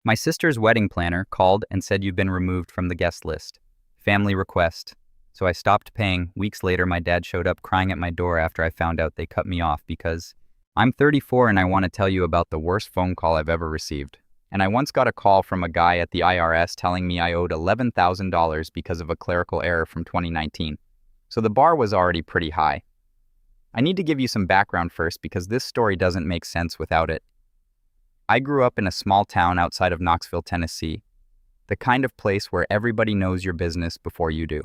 My sister's wedding planner called and said you've been removed from the guest list. Family request. So I stopped paying. Weeks later, my dad showed up crying at my door after I found out they cut me off because I'm 34 and I want to tell you about the worst phone call I've ever received. And I once got a call from a guy at the IRS telling me I owed $11,000 because of a clerical error from 2019. So the bar was already pretty high. I need to give you some background first because this story doesn't make sense without it. I grew up in a small town outside of Knoxville, Tennessee, the kind of place where everybody knows your business before you do.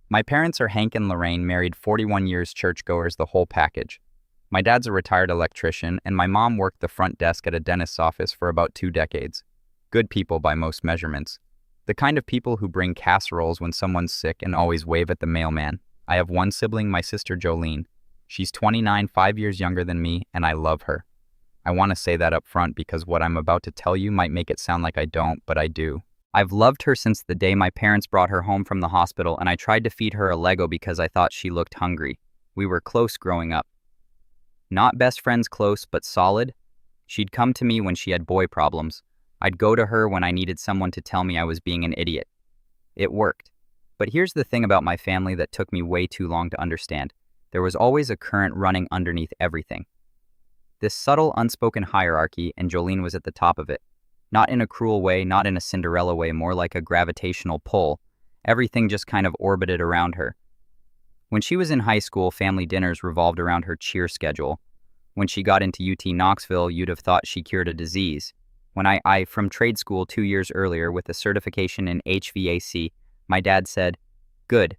My parents are Hank and Lorraine, married 41 years, churchgoers, the whole package. My dad's a retired electrician, and my mom worked the front desk at a dentist's office for about 2 decades. Good people by most measurements. The kind of people who bring casseroles when someone's sick and always wave at the mailman. I have one sibling, my sister Jolene. She's 29, 5 years younger than me, and I love her. I want to say that up front because what I'm about to tell you might make it sound like I don't, but I do. I've loved her since the day my parents brought her home from the hospital, and I tried to feed her a Lego because I thought she looked hungry. We were close growing up. Not best friends close, but solid. She'd come to me when she had boy problems. I'd go to her when I needed someone to tell me I was being an idiot. It worked. But here's the thing about my family that took me way too long to understand. There was always a current running underneath everything. This subtle, unspoken hierarchy, and Jolene was at the top of it. Not in a cruel way, not in a Cinderella way, more like a gravitational pull. Everything just kind of orbited around her. When she was in high school, family dinners revolved around her cheer schedule. When she got into UT Knoxville, you'd have thought she cured a disease. When I from trade school 2 years earlier with a certification in HVAC, my dad said, "Good.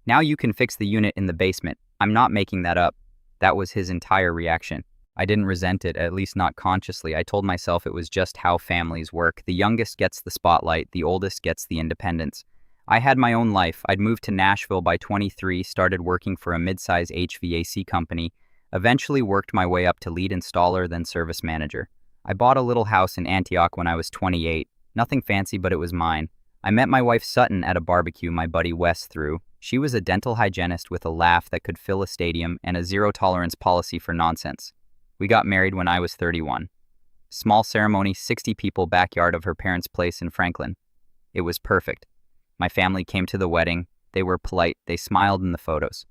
Now you can fix the unit in the basement." I'm not making that up. That was his entire reaction. I didn't resent it, at least not consciously. I told myself it was just how families work. The youngest gets the spotlight, the oldest gets the independence. I had my own life. I'd moved to Nashville by 23, started working for a mid-size HVAC company, eventually worked my way up to lead installer, then service manager. I bought a little house in Antioch when I was 28. Nothing fancy, but it was mine. I met my wife Sutton at a barbecue my buddy Wes threw. She was a dental hygienist with a laugh that could fill a stadium and a zero-tolerance policy for nonsense. We got married when I was 31. Small ceremony, 60 people, backyard of her parents' place in Franklin. It was perfect. My family came to the wedding. They were polite. They smiled in the photos.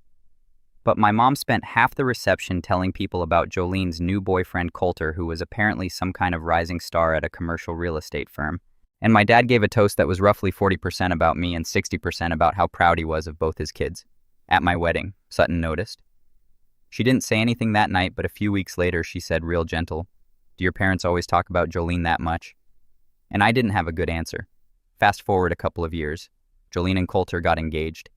But my mom spent half the reception telling people about Jolene's new boyfriend Coulter, who was apparently some kind of rising star at a commercial real estate firm. And my dad gave a toast that was roughly 40% about me and 60% about how proud he was of both his kids. At my wedding, Sutton noticed. She didn't say anything that night, but a few weeks later she said real gentle, "Do your parents always talk about Jolene that much?" And I didn't have a good answer. Fast forward a couple of years. Jolene and Coulter got engaged.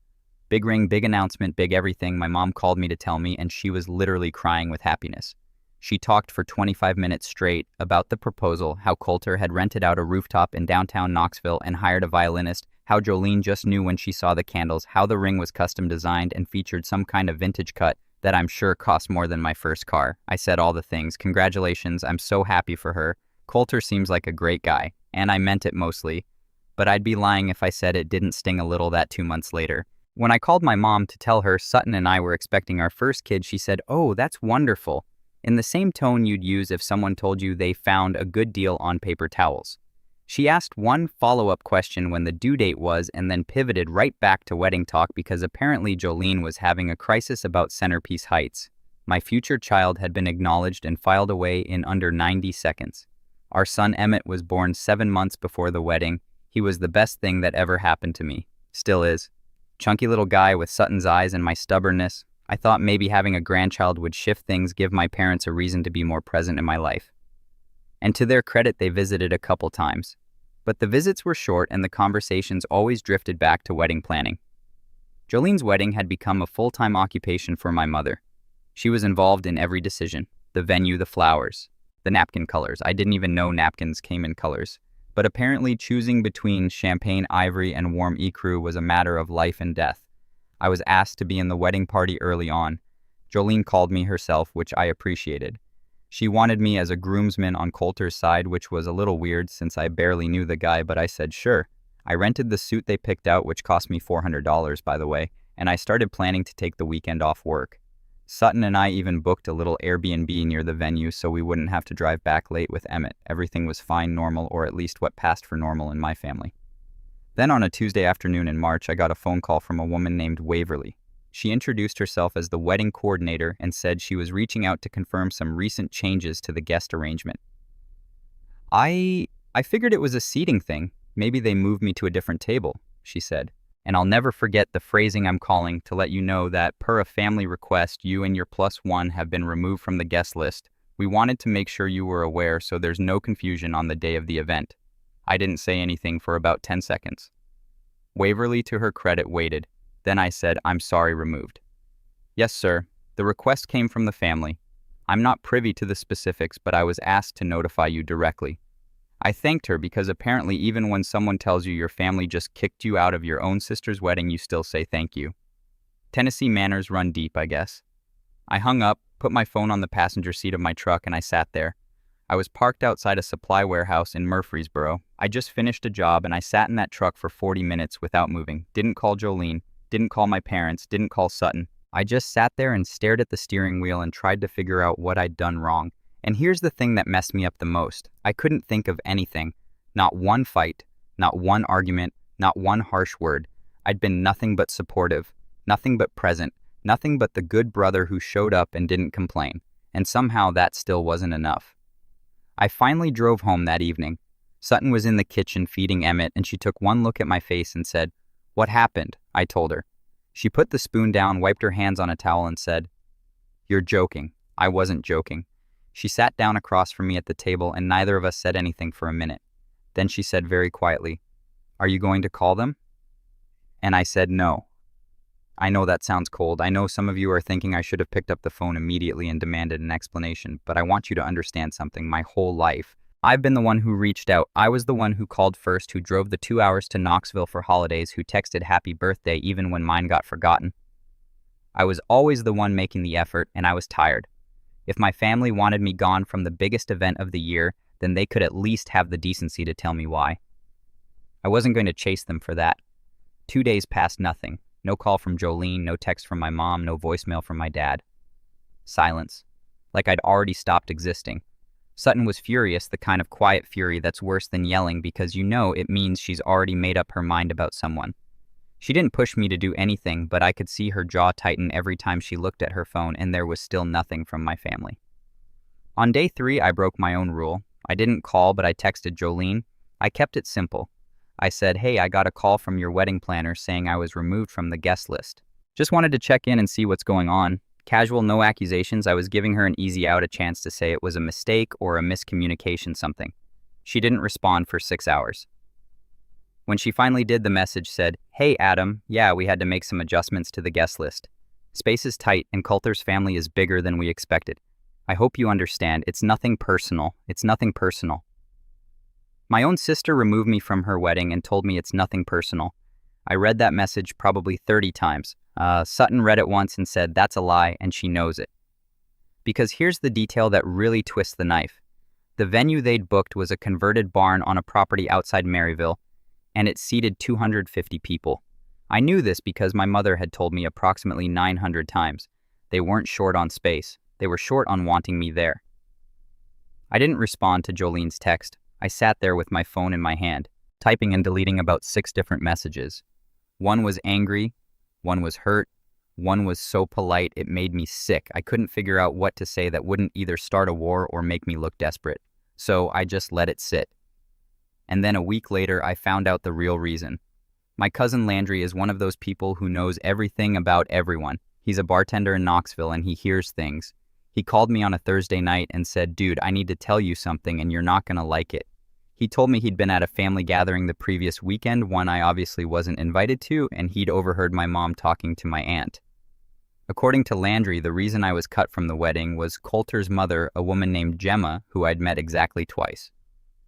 Big ring, big announcement, big everything. My mom called me to tell me, and she was literally crying with happiness. She talked for 25 minutes straight about the proposal, how Coulter had rented out a rooftop in downtown Knoxville and hired a violinist, how Jolene just knew when she saw the candles, how the ring was custom designed and featured some kind of vintage cut that I'm sure cost more than my first car. I said all the things. Congratulations, I'm so happy for her. Coulter seems like a great guy, and I meant it mostly. But I'd be lying if I said it didn't sting a little that 2 months later. When I called my mom to tell her Sutton and I were expecting our first kid, she said, "Oh, that's wonderful," in the same tone you'd use if someone told you they found a good deal on paper towels. She asked one follow-up question when the due date was and then pivoted right back to wedding talk because apparently Jolene was having a crisis about Centerpiece Heights. My future child had been acknowledged and filed away in under 90 seconds. Our son Emmett was born 7 months before the wedding. He was the best thing that ever happened to me. Still is. Chunky little guy with Sutton's eyes and my stubbornness. I thought maybe having a grandchild would shift things, give my parents a reason to be more present in my life. And to their credit, they visited a couple times. But the visits were short and the conversations always drifted back to wedding planning. Jolene's wedding had become a full-time occupation for my mother. She was involved in every decision. The venue, the flowers, the napkin colors. I didn't even know napkins came in colors. But apparently choosing between champagne ivory and warm ecru was a matter of life and death. I was asked to be in the wedding party early on. Jolene called me herself, which I appreciated. She wanted me as a groomsman on Coulter's side, which was a little weird since I barely knew the guy, but I said sure. I rented the suit they picked out, which cost me $400, by the way, and I started planning to take the weekend off work. Sutton and I even booked a little Airbnb near the venue so we wouldn't have to drive back late with Emmett. Everything was fine, normal, or at least what passed for normal in my family. Then on a Tuesday afternoon in March, I got a phone call from a woman named Waverly. She introduced herself as the wedding coordinator and said she was reaching out to confirm some recent changes to the guest arrangement. I figured it was a seating thing. Maybe they moved me to a different table, she said. And I'll never forget the phrasing I'm calling to let you know that per a family request, you and your +1 have been removed from the guest list. We wanted to make sure you were aware so there's no confusion on the day of the event. I didn't say anything for about 10 seconds. Waverly, to her credit, waited. Then I said, I'm sorry, removed. Yes, sir. The request came from the family. I'm not privy to the specifics, but I was asked to notify you directly. I thanked her because apparently even when someone tells you your family just kicked you out of your own sister's wedding, you still say thank you. Tennessee manners run deep, I guess. I hung up, put my phone on the passenger seat of my truck, and I sat there. I was parked outside a supply warehouse in Murfreesboro. I just finished a job and I sat in that truck for 40 minutes without moving. Didn't call Jolene, didn't call my parents, didn't call Sutton. I just sat there and stared at the steering wheel and tried to figure out what I'd done wrong. And here's the thing that messed me up the most. I couldn't think of anything. Not one fight, not one argument, not one harsh word. I'd been nothing but supportive, nothing but present, nothing but the good brother who showed up and didn't complain. And somehow that still wasn't enough. I finally drove home that evening. Sutton was in the kitchen feeding Emmett, and she took one look at my face and said, "What happened?" I told her. She put the spoon down, wiped her hands on a towel, and said, "You're joking." I wasn't joking. She sat down across from me at the table, and neither of us said anything for a minute. Then she said very quietly, "Are you going to call them?" And I said no. I know that sounds cold. I know some of you are thinking I should have picked up the phone immediately and demanded an explanation, but I want you to understand something. My whole life, I've been the one who reached out. I was the one who called first, who drove the 2 hours to Knoxville for holidays, who texted happy birthday even when mine got forgotten. I was always the one making the effort, and I was tired. If my family wanted me gone from the biggest event of the year, then they could at least have the decency to tell me why. I wasn't going to chase them for that. 2 days passed, nothing. No call from Jolene, no text from my mom, no voicemail from my dad. Silence. Like I'd already stopped existing. Sutton was furious, the kind of quiet fury that's worse than yelling because you know it means she's already made up her mind about someone. She didn't push me to do anything, but I could see her jaw tighten every time she looked at her phone, and there was still nothing from my family. On day 3, I broke my own rule. I didn't call, but I texted Jolene. I kept it simple. I said, "Hey, I got a call from your wedding planner saying I was removed from the guest list. Just wanted to check in and see what's going on." Casual, no accusations. I was giving her an easy out, a chance to say it was a mistake or a miscommunication something. She didn't respond for 6 hours. When she finally did, the message said, "Hey, Adam, yeah, we had to make some adjustments to the guest list. Space is tight and Coulter's family is bigger than we expected. I hope you understand. It's nothing personal. It's nothing personal." My own sister removed me from her wedding and told me it's nothing personal. I read that message probably 30 times. Sutton read it once and said, "That's a lie," and she knows it. Because here's the detail that really twists the knife. The venue they'd booked was a converted barn on a property outside Maryville, and it seated 250 people. I knew this because my mother had told me approximately 900 times. They weren't short on space. They were short on wanting me there. I didn't respond to Jolene's text. I sat there with my phone in my hand, typing and deleting about 6 different messages. One was angry, one was hurt, one was so polite it made me sick. I couldn't figure out what to say that wouldn't either start a war or make me look desperate. So I just let it sit. And then a week later, I found out the real reason. My cousin Landry is one of those people who knows everything about everyone. He's a bartender in Knoxville and he hears things. He called me on a Thursday night and said, "Dude, I need to tell you something and you're not gonna like it." He told me he'd been at a family gathering the previous weekend, one I obviously wasn't invited to, and he'd overheard my mom talking to my aunt. According to Landry, the reason I was cut from the wedding was Coulter's mother, a woman named Gemma, who I'd met exactly twice.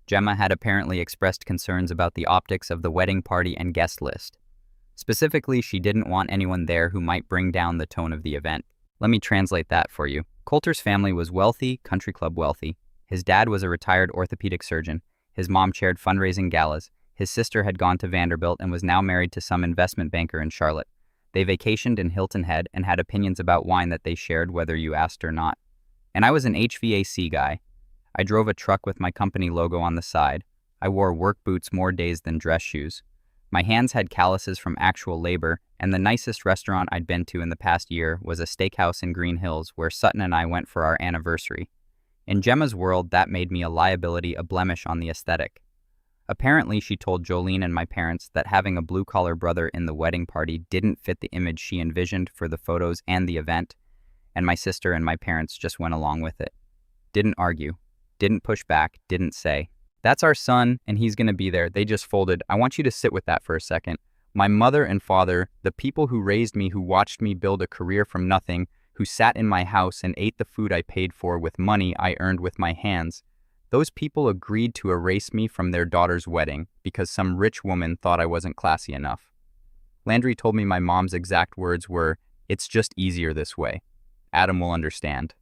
Gemma had apparently expressed concerns about the optics of the wedding party and guest list. Specifically, she didn't want anyone there who might bring down the tone of the event. Let me translate that for you. Coulter's family was wealthy, country club wealthy. His dad was a retired orthopedic surgeon. His mom chaired fundraising galas. His sister had gone to Vanderbilt and was now married to some investment banker in Charlotte. They vacationed in Hilton Head and had opinions about wine that they shared whether you asked or not. And I was an HVAC guy. I drove a truck with my company logo on the side. I wore work boots more days than dress shoes. My hands had calluses from actual labor, and the nicest restaurant I'd been to in the past year was a steakhouse in Green Hills where Sutton and I went for our anniversary. In Gemma's world, that made me a liability, a blemish on the aesthetic. Apparently, she told Jolene and my parents that having a blue-collar brother in the wedding party didn't fit the image she envisioned for the photos and the event, and my sister and my parents just went along with it. Didn't argue, didn't push back, didn't say, "That's our son, and he's gonna be there." They just folded. I want you to sit with that for a second. My mother and father, the people who raised me, who watched me build a career from nothing, who sat in my house and ate the food I paid for with money I earned with my hands, those people agreed to erase me from their daughter's wedding because some rich woman thought I wasn't classy enough. Landry told me my mom's exact words were, "It's just easier this way. Adam will understand.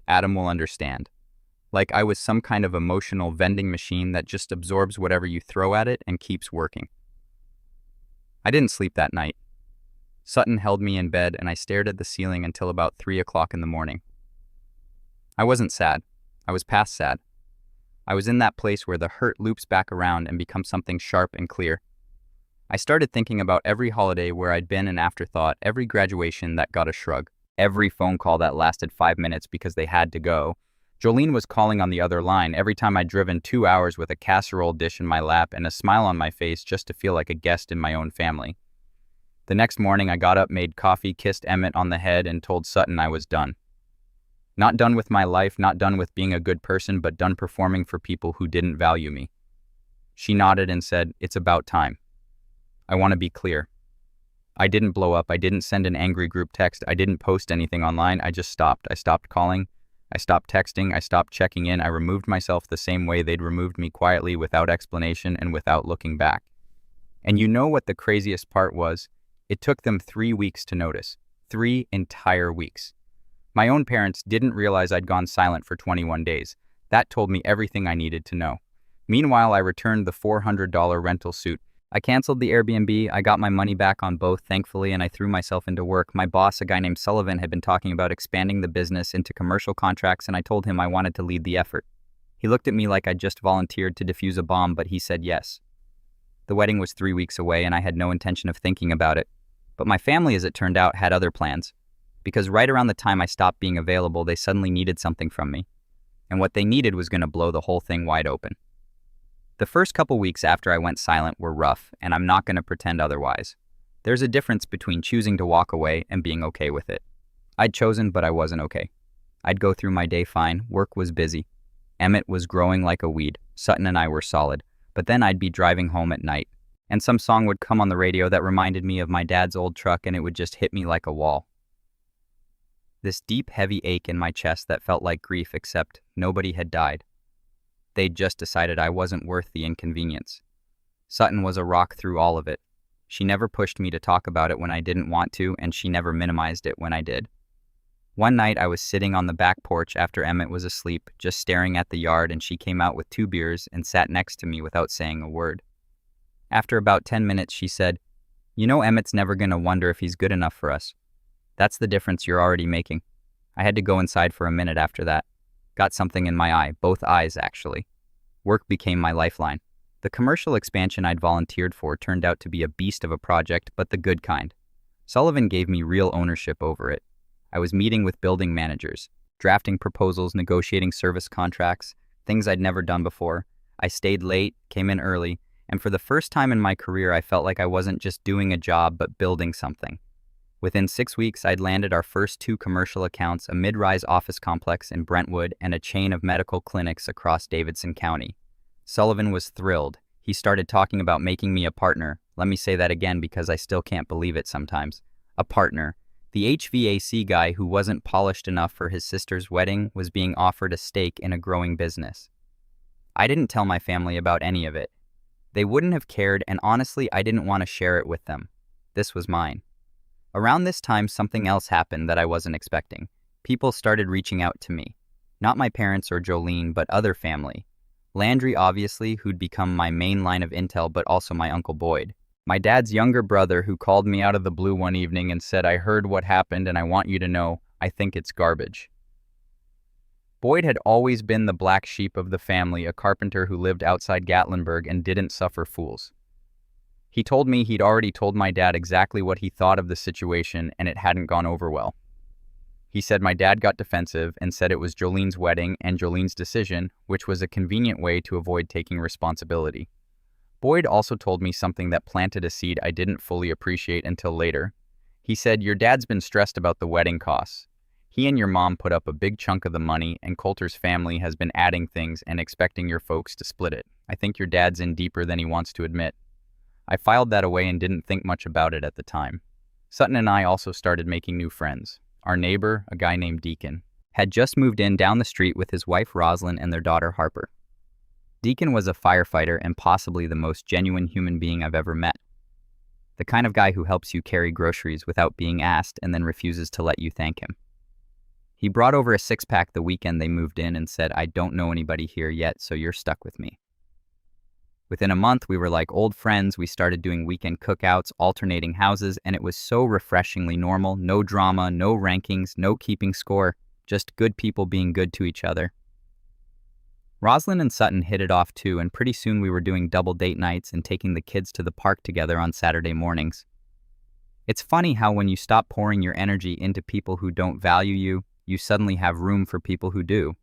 Adam will understand." Like I was some kind of emotional vending machine that just absorbs whatever you throw at it and keeps working. I didn't sleep that night. Sutton held me in bed and I stared at the ceiling until about 3 o'clock in the morning. I wasn't sad. I was past sad. I was in that place where the hurt loops back around and becomes something sharp and clear. I started thinking about every holiday where I'd been an afterthought, every graduation that got a shrug, every phone call that lasted 5 minutes because they had to go. Jolene was calling on the other line every time I'd driven 2 hours with a casserole dish in my lap and a smile on my face just to feel like a guest in my own family. The next morning I got up, made coffee, kissed Emmett on the head, and told Sutton I was done. Not done with my life, not done with being a good person, but done performing for people who didn't value me. She nodded and said, "It's about time." I want to be clear. I didn't blow up. I didn't send an angry group text. I didn't post anything online. I just stopped. I stopped calling. I stopped texting. I stopped checking in. I removed myself the same way they'd removed me, quietly, without explanation and without looking back. And you know what the craziest part was? It took them 3 weeks to notice. 3 entire weeks. My own parents didn't realize I'd gone silent for 21 days. That told me everything I needed to know. Meanwhile, I returned the $400 rental suit. I canceled the Airbnb. I got my money back on both, thankfully, and I threw myself into work. My boss, a guy named Sullivan, had been talking about expanding the business into commercial contracts, and I told him I wanted to lead the effort. He looked at me like I'd just volunteered to defuse a bomb, but he said yes. The wedding was 3 weeks away, and I had no intention of thinking about it. But my family, as it turned out, had other plans. Because right around the time I stopped being available, they suddenly needed something from me. And what they needed was going to blow the whole thing wide open. The first couple weeks after I went silent were rough, and I'm not going to pretend otherwise. There's a difference between choosing to walk away and being okay with it. I'd chosen, but I wasn't okay. I'd go through my day fine. Work was busy. Emmett was growing like a weed. Sutton and I were solid. But then I'd be driving home at night, and some song would come on the radio that reminded me of my dad's old truck, and it would just hit me like a wall. This deep, heavy ache in my chest that felt like grief, except nobody had died. They'd just decided I wasn't worth the inconvenience. Sutton was a rock through all of it. She never pushed me to talk about it when I didn't want to, and she never minimized it when I did. One night I was sitting on the back porch after Emmett was asleep, just staring at the yard, and she came out with 2 beers and sat next to me without saying a word. After about 10 minutes, she said, "You know Emmett's never gonna wonder if he's good enough for us. That's the difference you're already making." I had to go inside for a minute after that. Got something in my eye, both eyes actually. Work became my lifeline. The commercial expansion I'd volunteered for turned out to be a beast of a project, but the good kind. Sullivan gave me real ownership over it. I was meeting with building managers, drafting proposals, negotiating service contracts, things I'd never done before. I stayed late, came in early, and for the first time in my career I felt like I wasn't just doing a job but building something. Within 6 weeks, I'd landed our first 2 commercial accounts, a mid-rise office complex in Brentwood and a chain of medical clinics across Davidson County. Sullivan was thrilled. He started talking about making me a partner. Let me say that again because I still can't believe it sometimes. A partner. The HVAC guy who wasn't polished enough for his sister's wedding was being offered a stake in a growing business. I didn't tell my family about any of it. They wouldn't have cared, and honestly, I didn't want to share it with them. This was mine. Around this time, something else happened that I wasn't expecting. People started reaching out to me. Not my parents or Jolene, but other family. Landry, obviously, who'd become my main line of intel, but also my Uncle Boyd. My dad's younger brother who called me out of the blue one evening and said, "I heard what happened and I want you to know, I think it's garbage." Boyd had always been the black sheep of the family, a carpenter who lived outside Gatlinburg and didn't suffer fools. He told me he'd already told my dad exactly what he thought of the situation and it hadn't gone over well. He said my dad got defensive and said it was Jolene's wedding and Jolene's decision, which was a convenient way to avoid taking responsibility. Boyd also told me something that planted a seed I didn't fully appreciate until later. He said, "Your dad's been stressed about the wedding costs. He and your mom put up a big chunk of the money and Coulter's family has been adding things and expecting your folks to split it. I think your dad's in deeper than he wants to admit." I filed that away and didn't think much about it at the time. Sutton and I also started making new friends. Our neighbor, a guy named Deacon, had just moved in down the street with his wife Roslyn and their daughter Harper. Deacon was a firefighter and possibly the most genuine human being I've ever met. The kind of guy who helps you carry groceries without being asked and then refuses to let you thank him. He brought over a six-pack the weekend they moved in and said, "I don't know anybody here yet, so you're stuck with me." Within a month, we were like old friends. We started doing weekend cookouts, alternating houses, and it was so refreshingly normal. No drama, no rankings, no keeping score, just good people being good to each other. Roslyn and Sutton hit it off too, and pretty soon we were doing double date nights and taking the kids to the park together on Saturday mornings. It's funny how when you stop pouring your energy into people who don't value you, you suddenly have room for people who do.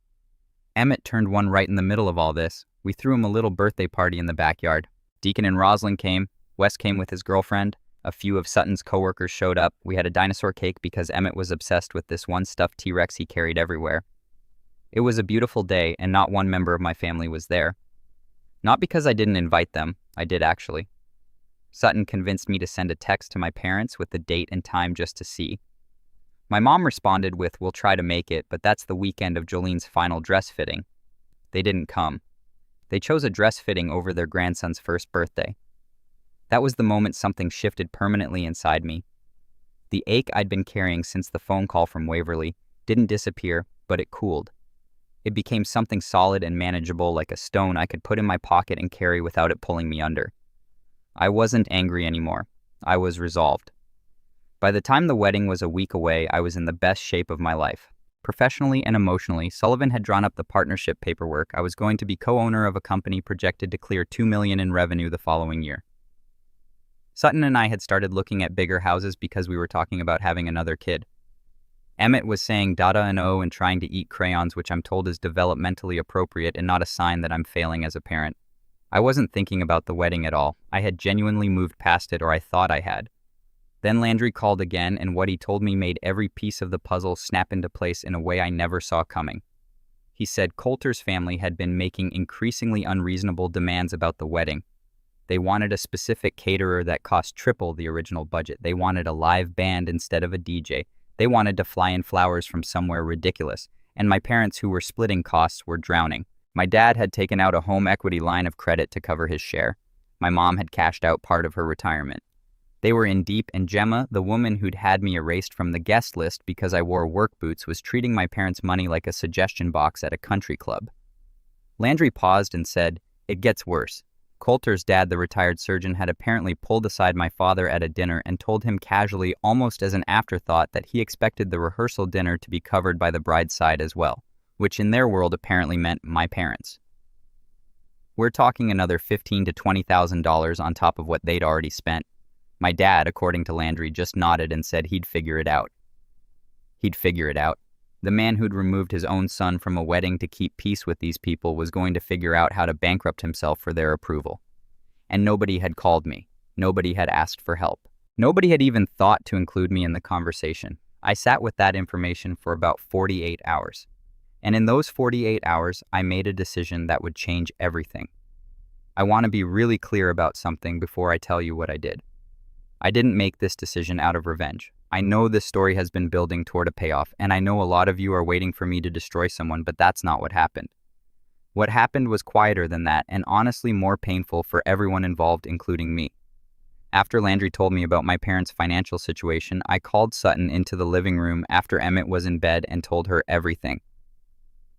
Emmett turned one right in the middle of all this. We threw him a little birthday party in the backyard. Deacon and Roslyn came. Wes came with his girlfriend. A few of Sutton's coworkers showed up. We had a dinosaur cake because Emmett was obsessed with this one stuffed T-Rex he carried everywhere. It was a beautiful day, and not one member of my family was there. Not because I didn't invite them. I did actually. Sutton convinced me to send a text to my parents with the date and time just to see. My mom responded with, "We'll try to make it, but that's the weekend of Jolene's final dress fitting." They didn't come. They chose a dress fitting over their grandson's first birthday. That was the moment something shifted permanently inside me. The ache I'd been carrying since the phone call from Waverly didn't disappear, but it cooled. It became something solid and manageable, like a stone I could put in my pocket and carry without it pulling me under. I wasn't angry anymore. I was resolved. By the time the wedding was a week away, I was in the best shape of my life. Professionally and emotionally, Sullivan had drawn up the partnership paperwork. I was going to be co-owner of a company projected to clear $2 million in revenue the following year. Sutton and I had started looking at bigger houses because we were talking about having another kid. Emmett was saying dada and O and trying to eat crayons, which I'm told is developmentally appropriate and not a sign that I'm failing as a parent. I wasn't thinking about the wedding at all. I had genuinely moved past it, or I thought I had. Then Landry called again, and what he told me made every piece of the puzzle snap into place in a way I never saw coming. He said Coulter's family had been making increasingly unreasonable demands about the wedding. They wanted a specific caterer that cost triple the original budget. They wanted a live band instead of a DJ. They wanted to fly in flowers from somewhere ridiculous, and my parents, who were splitting costs, were drowning. My dad had taken out a home equity line of credit to cover his share. My mom had cashed out part of her retirement. They were in deep, and Gemma, the woman who'd had me erased from the guest list because I wore work boots, was treating my parents' money like a suggestion box at a country club. Landry paused and said, "It gets worse." Coulter's dad, the retired surgeon, had apparently pulled aside my father at a dinner and told him casually, almost as an afterthought, that he expected the rehearsal dinner to be covered by the bride's side as well, which in their world apparently meant my parents. We're talking another $15,000 to $20,000 on top of what they'd already spent. My dad, according to Landry, just nodded and said he'd figure it out. He'd figure it out. The man who'd removed his own son from a wedding to keep peace with these people was going to figure out how to bankrupt himself for their approval. And nobody had called me. Nobody had asked for help. Nobody had even thought to include me in the conversation. I sat with that information for about 48 hours. And in those 48 hours, I made a decision that would change everything. I want to be really clear about something before I tell you what I did. I didn't make this decision out of revenge. I know this story has been building toward a payoff, and I know a lot of you are waiting for me to destroy someone, but that's not what happened. What happened was quieter than that, and honestly more painful for everyone involved, including me. After Landry told me about my parents' financial situation, I called Sutton into the living room after Emmett was in bed and told her everything.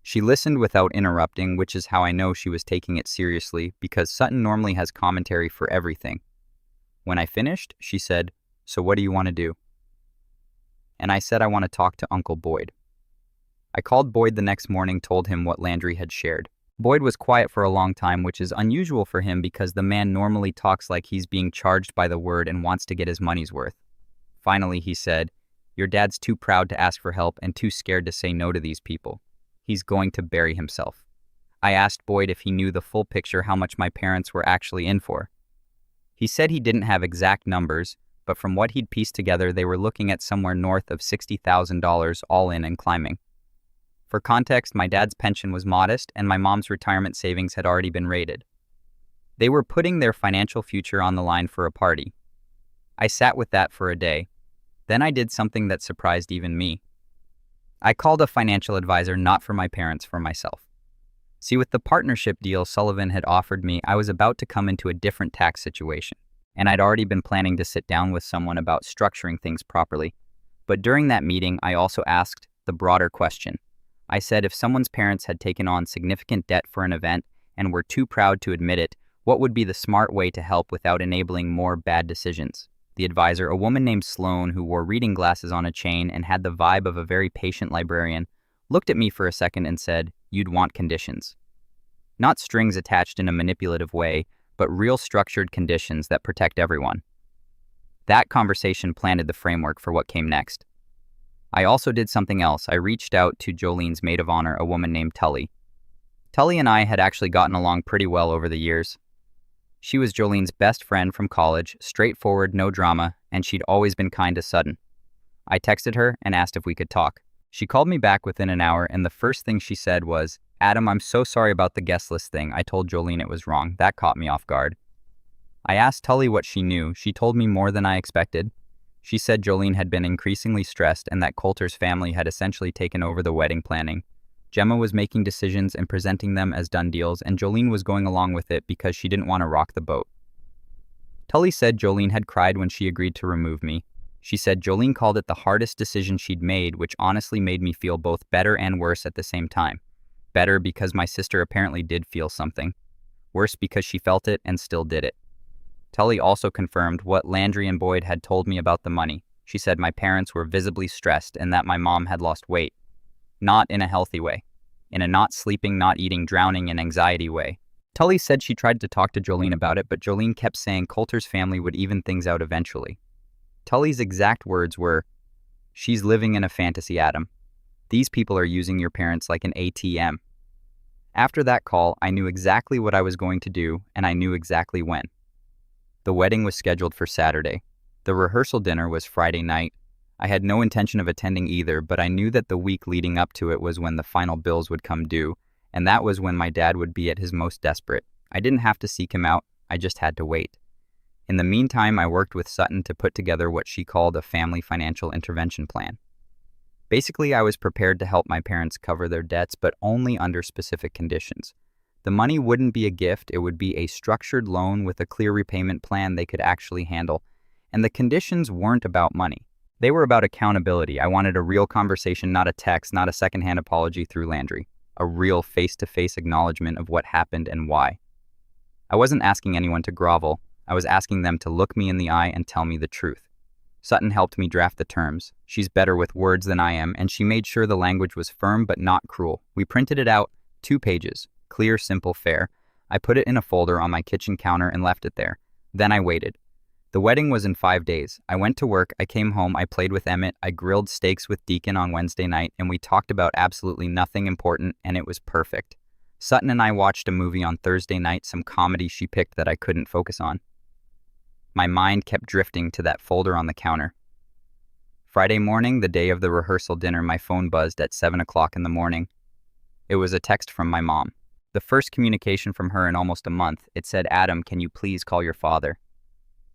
She listened without interrupting, which is how I know she was taking it seriously, because Sutton normally has commentary for everything. When I finished, she said, "So what do you want to do?" And I said I want to talk to Uncle Boyd. I called Boyd the next morning, told him what Landry had shared. Boyd was quiet for a long time, which is unusual for him because the man normally talks like he's being charged by the word and wants to get his money's worth. Finally, he said, "Your dad's too proud to ask for help and too scared to say no to these people. He's going to bury himself." I asked Boyd if he knew the full picture, how much my parents were actually in for. He said he didn't have exact numbers, but from what he'd pieced together, they were looking at somewhere north of $60,000 all in and climbing. For context, my dad's pension was modest and my mom's retirement savings had already been raided. They were putting their financial future on the line for a party. I sat with that for a day. Then I did something that surprised even me. I called a financial advisor, not for my parents, for myself. See, with the partnership deal Sullivan had offered me, I was about to come into a different tax situation, and I'd already been planning to sit down with someone about structuring things properly. But during that meeting, I also asked the broader question. I said if someone's parents had taken on significant debt for an event and were too proud to admit it, what would be the smart way to help without enabling more bad decisions? The advisor, a woman named Sloan who wore reading glasses on a chain and had the vibe of a very patient librarian, looked at me for a second and said, "You'd want conditions. Not strings attached in a manipulative way, but real structured conditions that protect everyone." That conversation planted the framework for what came next. I also did something else. I reached out to Jolene's maid of honor, a woman named Tully. Tully and I had actually gotten along pretty well over the years. She was Jolene's best friend from college, straightforward, no drama, and she'd always been kind to Sutton. I texted her and asked if we could talk. She called me back within an hour, and the first thing she said was, "Adam, I'm so sorry about the guest list thing. I told Jolene it was wrong. That caught me off guard." I asked Tully what she knew. She told me more than I expected. She said Jolene had been increasingly stressed and that Coulter's family had essentially taken over the wedding planning. Gemma was making decisions and presenting them as done deals, and Jolene was going along with it because she didn't want to rock the boat. Tully said Jolene had cried when she agreed to remove me. She said Jolene called it the hardest decision she'd made, which honestly made me feel both better and worse at the same time. Better because my sister apparently did feel something. Worse because she felt it and still did it. Tully also confirmed what Landry and Boyd had told me about the money. She said my parents were visibly stressed and that my mom had lost weight. Not in a healthy way. In a not sleeping, not eating, drowning in anxiety way. Tully said she tried to talk to Jolene about it, but Jolene kept saying Coulter's family would even things out eventually. Tully's exact words were, "She's living in a fantasy, Adam. These people are using your parents like an ATM." After that call, I knew exactly what I was going to do, and I knew exactly when. The wedding was scheduled for Saturday. The rehearsal dinner was Friday night. I had no intention of attending either, but I knew that the week leading up to it was when the final bills would come due, and that was when my dad would be at his most desperate. I didn't have to seek him out, I just had to wait. In the meantime, I worked with Sutton to put together what she called a family financial intervention plan. Basically, I was prepared to help my parents cover their debts, but only under specific conditions. The money wouldn't be a gift, it would be a structured loan with a clear repayment plan they could actually handle. And the conditions weren't about money. They were about accountability. I wanted a real conversation, not a text, not a secondhand apology through Landry. A real face-to-face acknowledgement of what happened and why. I wasn't asking anyone to grovel. I was asking them to look me in the eye and tell me the truth. Sutton helped me draft the terms. She's better with words than I am, and she made sure the language was firm but not cruel. We printed it out, 2 pages. Clear, simple, fair. I put it in a folder on my kitchen counter and left it there. Then I waited. The wedding was in 5 days. I went to work, I came home, I played with Emmett, I grilled steaks with Deacon on Wednesday night, and we talked about absolutely nothing important, and it was perfect. Sutton and I watched a movie on Thursday night, some comedy she picked that I couldn't focus on. My mind kept drifting to that folder on the counter. Friday morning, the day of the rehearsal dinner, my phone buzzed at 7 o'clock in the morning. It was a text from my mom. The first communication from her in almost a month. It said, "Adam, can you please call your father?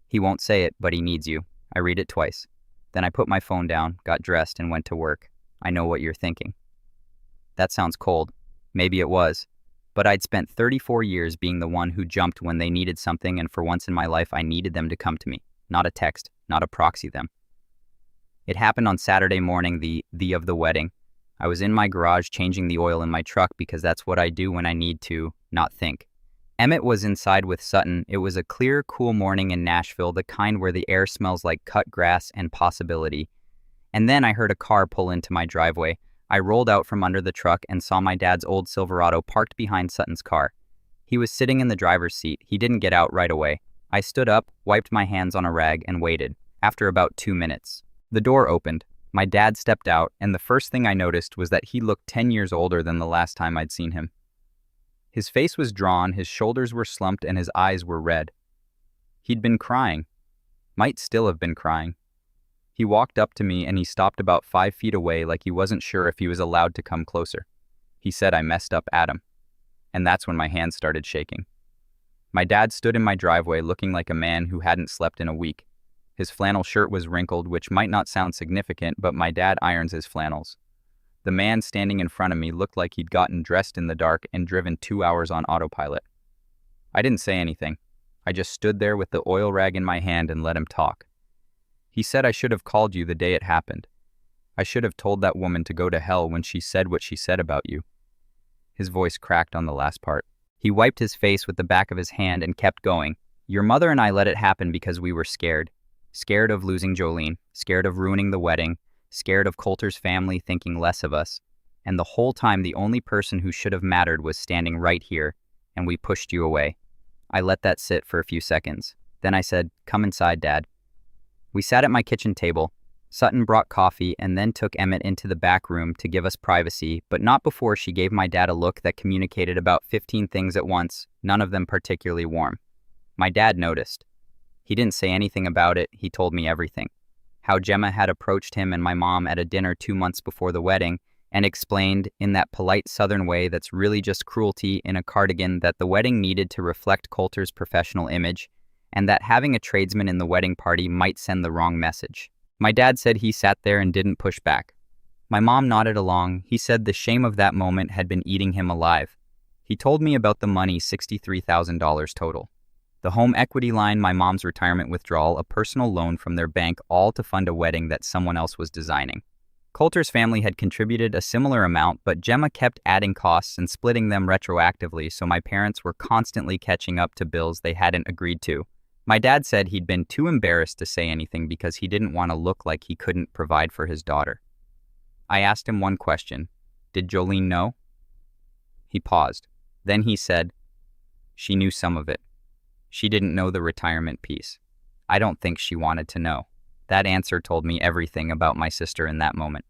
He won't say it, but he needs you." I read it twice. Then I put my phone down, got dressed, and went to work. I know what you're thinking. That sounds cold. Maybe it was. But I'd spent 34 years being the one who jumped when they needed something, and for once in my life I needed them to come to me. Not a text, not a proxy them. It happened on Saturday morning, the of the wedding. I was in my garage changing the oil in my truck because that's what I do when I need to not think. Emmett was inside with Sutton. It was a clear, cool morning in Nashville, the kind where the air smells like cut grass and possibility. And then I heard a car pull into my driveway. I rolled out from under the truck and saw my dad's old Silverado parked behind Sutton's car. He was sitting in the driver's seat. He didn't get out right away. I stood up, wiped my hands on a rag, and waited. After about 2 minutes, the door opened. My dad stepped out, and the first thing I noticed was that he looked 10 years older than the last time I'd seen him. His face was drawn, his shoulders were slumped, and his eyes were red. He'd been crying. Might still have been crying. He walked up to me and he stopped about 5 feet away like he wasn't sure if he was allowed to come closer. He said I messed up Adam. And that's when my hands started shaking. My dad stood in my driveway looking like a man who hadn't slept in a week. His flannel shirt was wrinkled, which might not sound significant, but my dad irons his flannels. The man standing in front of me looked like he'd gotten dressed in the dark and driven 2 hours on autopilot. I didn't say anything. I just stood there with the oil rag in my hand and let him talk. He said I should have called you the day it happened. I should have told that woman to go to hell when she said what she said about you. His voice cracked on the last part. He wiped his face with the back of his hand and kept going. Your mother and I let it happen because we were scared. Scared of losing Jolene, scared of ruining the wedding, scared of Coulter's family thinking less of us. And the whole time the only person who should have mattered was standing right here, and we pushed you away. I let that sit for a few seconds. Then I said, "Come inside, Dad." We sat at my kitchen table. Sutton brought coffee and then took Emmett into the back room to give us privacy, but not before she gave my dad a look that communicated about 15 things at once, none of them particularly warm. My dad noticed. He didn't say anything about it, he told me everything. How Gemma had approached him and my mom at a dinner 2 months before the wedding and explained, in that polite southern way that's really just cruelty in a cardigan, that the wedding needed to reflect Coulter's professional image and that having a tradesman in the wedding party might send the wrong message. My dad said he sat there and didn't push back. My mom nodded along. He said the shame of that moment had been eating him alive. He told me about the money, $63,000 total. The home equity line, my mom's retirement withdrawal, a personal loan from their bank, all to fund a wedding that someone else was designing. Coulter's family had contributed a similar amount, but Gemma kept adding costs and splitting them retroactively, so my parents were constantly catching up to bills they hadn't agreed to. My dad said he'd been too embarrassed to say anything because he didn't want to look like he couldn't provide for his daughter. I asked him one question. Did Jolene know? He paused. Then he said, she knew some of it. She didn't know the retirement piece. I don't think she wanted to know. That answer told me everything about my sister in that moment.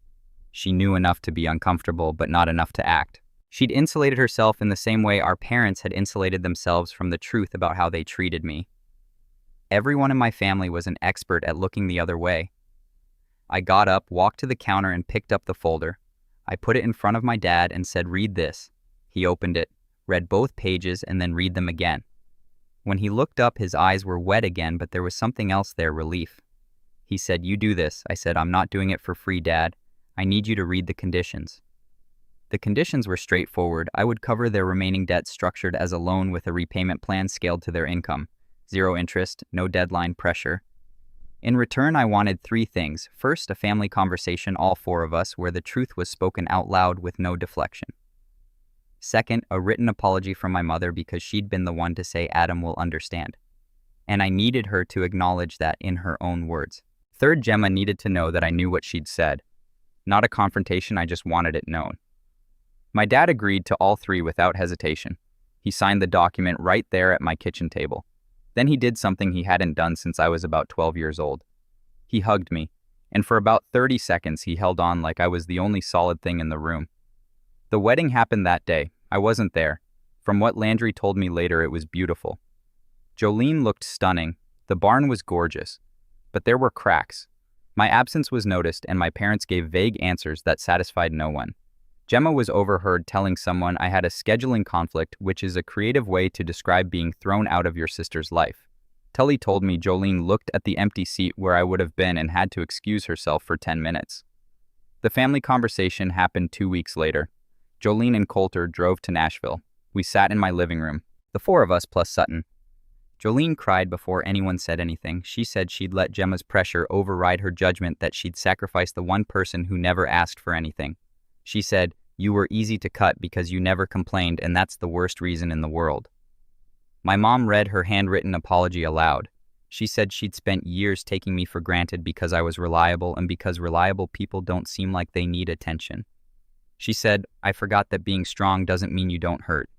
She knew enough to be uncomfortable, but not enough to act. She'd insulated herself in the same way our parents had insulated themselves from the truth about how they treated me. Everyone in my family was an expert at looking the other way. I got up, walked to the counter, and picked up the folder. I put it in front of my dad and said, "Read this." He opened it, read both pages, and then read them again. When he looked up, his eyes were wet again, but there was something else there, relief. He said, "You do this." I said, "I'm not doing it for free, Dad. I need you to read the conditions." The conditions were straightforward. I would cover their remaining debt structured as a loan with a repayment plan scaled to their income. 0 interest, no deadline pressure. In return, I wanted 3 things. First, a family conversation, all 4 of us, where the truth was spoken out loud with no deflection. Second, a written apology from my mother because she'd been the one to say Adam will understand. And I needed her to acknowledge that in her own words. Third, Gemma needed to know that I knew what she'd said. Not a confrontation, I just wanted it known. My dad agreed to all 3 without hesitation. He signed the document right there at my kitchen table. Then he did something he hadn't done since I was about 12 years old. He hugged me, and for about 30 seconds he held on like I was the only solid thing in the room. The wedding happened that day. I wasn't there. From what Landry told me later, it was beautiful. Jolene looked stunning. The barn was gorgeous. But there were cracks. My absence was noticed, and my parents gave vague answers that satisfied no one. Gemma was overheard telling someone I had a scheduling conflict, which is a creative way to describe being thrown out of your sister's life. Tully told me Jolene looked at the empty seat where I would have been and had to excuse herself for 10 minutes. The family conversation happened 2 weeks later. Jolene and Coulter drove to Nashville. We sat in my living room, the 4 of us plus Sutton. Jolene cried before anyone said anything. She said she'd let Gemma's pressure override her judgment, that she'd sacrifice the one person who never asked for anything. She said, "You were easy to cut because you never complained, and that's the worst reason in the world." My mom read her handwritten apology aloud. She said she'd spent years taking me for granted because I was reliable and because reliable people don't seem like they need attention. She said, I forgot that being strong doesn't mean you don't hurt.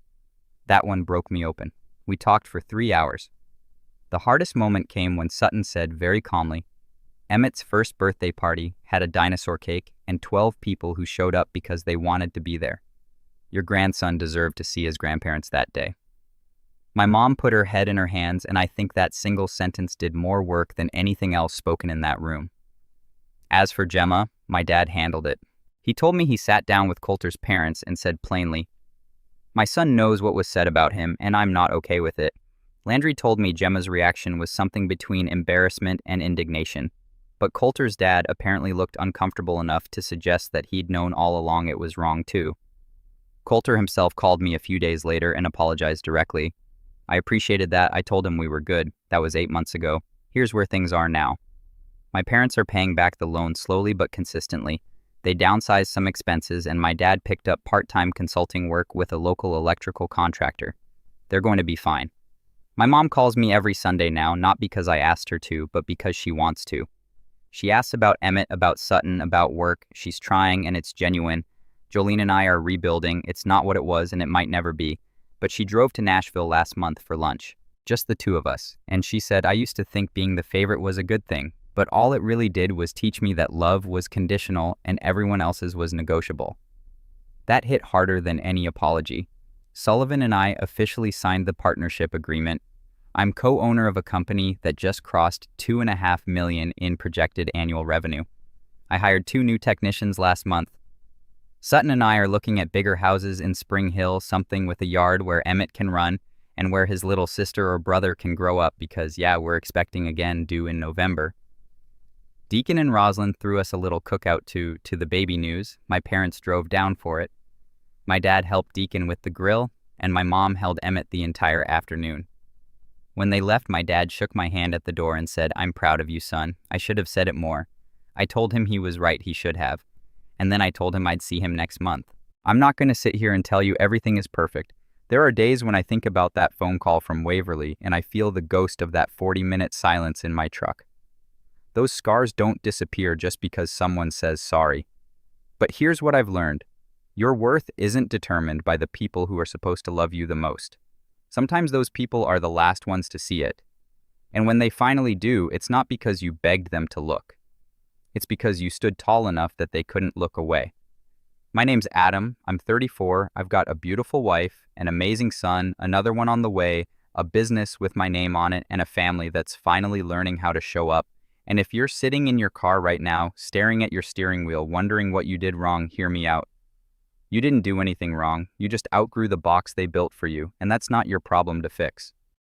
That one broke me open. We talked for 3 hours. The hardest moment came when Sutton said very calmly, Emmett's first birthday party had a dinosaur cake and 12 people who showed up because they wanted to be there. Your grandson deserved to see his grandparents that day. My mom put her head in her hands, and I think that single sentence did more work than anything else spoken in that room. As for Gemma, my dad handled it. He told me he sat down with Coulter's parents and said plainly, my son knows what was said about him, and I'm not okay with it. Landry told me Gemma's reaction was something between embarrassment and indignation, but Coulter's dad apparently looked uncomfortable enough to suggest that he'd known all along it was wrong too. Coulter himself called me a few days later and apologized directly. I appreciated that. I told him we were good. That was 8 months ago. Here's where things are now. My parents are paying back the loan slowly but consistently. They downsized some expenses, and my dad picked up part-time consulting work with a local electrical contractor. They're going to be fine. My mom calls me every Sunday now, not because I asked her to, but because she wants to. She asks about Emmett, about Sutton, about work. She's trying, and it's genuine. Jolene and I are rebuilding. It's not what it was, and it might never be. But she drove to Nashville last month for lunch. Just the two of us. And she said, I used to think being the favorite was a good thing. But all it really did was teach me that love was conditional and everyone else's was negotiable. That hit harder than any apology. Sullivan and I officially signed the partnership agreement. I'm co-owner of a company that just crossed $2.5 million in projected annual revenue. I hired 2 new technicians last month. Sutton and I are looking at bigger houses in Spring Hill, something with a yard where Emmett can run and where his little sister or brother can grow up because, we're expecting again due in November. Deacon and Rosalind threw us a little cookout to the baby news. My parents drove down for it. My dad helped Deacon with the grill, and my mom held Emmett the entire afternoon. When they left, my dad shook my hand at the door and said, I'm proud of you, son. I should have said it more. I told him he was right, he should have. And then I told him I'd see him next month. I'm not going to sit here and tell you everything is perfect. There are days when I think about that phone call from Waverly, and I feel the ghost of that 40-minute silence in my truck. Those scars don't disappear just because someone says sorry. But here's what I've learned. Your worth isn't determined by the people who are supposed to love you the most. Sometimes those people are the last ones to see it. And when they finally do, it's not because you begged them to look. It's because you stood tall enough that they couldn't look away. My name's Adam. I'm 34. I've got a beautiful wife, an amazing son, another one on the way, a business with my name on it, and a family that's finally learning how to show up. And if you're sitting in your car right now, staring at your steering wheel, wondering what you did wrong, hear me out. You didn't do anything wrong. You just outgrew the box they built for you, and that's not your problem to fix.